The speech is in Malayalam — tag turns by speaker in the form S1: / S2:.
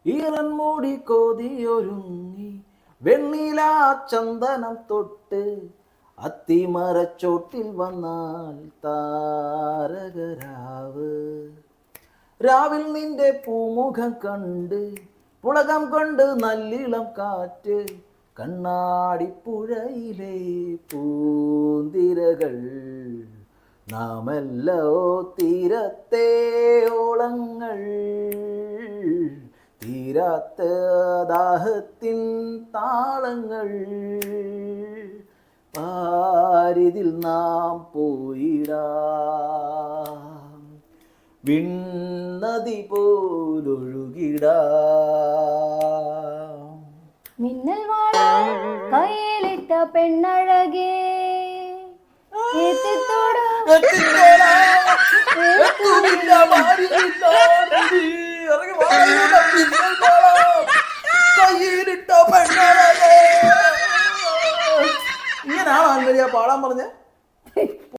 S1: ഈറൻ മൂടി കോതിയൊരുങ്ങി വെണ്ണില ചന്ദനം തൊട്ട് അത്തിമരച്ചോട്ടിൽ വന്നാൽ താരകരാവ്. രാവിൽ നിന്റെ പൂമുഖം കണ്ട് പുളകം കൊണ്ട് നല്ലിളം കാറ്റ് കണ്ണാടിപ്പുഴയിലെ പൂന്തിരകൾ നാമല്ലോ തീരത്തെ ഓളങ്ങൾ തീരാത്ത ദാഹത്തിൻ താളങ്ങൾ പാരിതിൽ നാം പോയിടാം വിണ്ണതി പോലൊഴുകിടാം.
S2: മിന്നൽ വാള കയ്യിലിട്ട പെണ്ണഴകേ
S1: ഇങ്ങനാണോ അൻവരിയ പാടാൻ പറഞ്ഞ?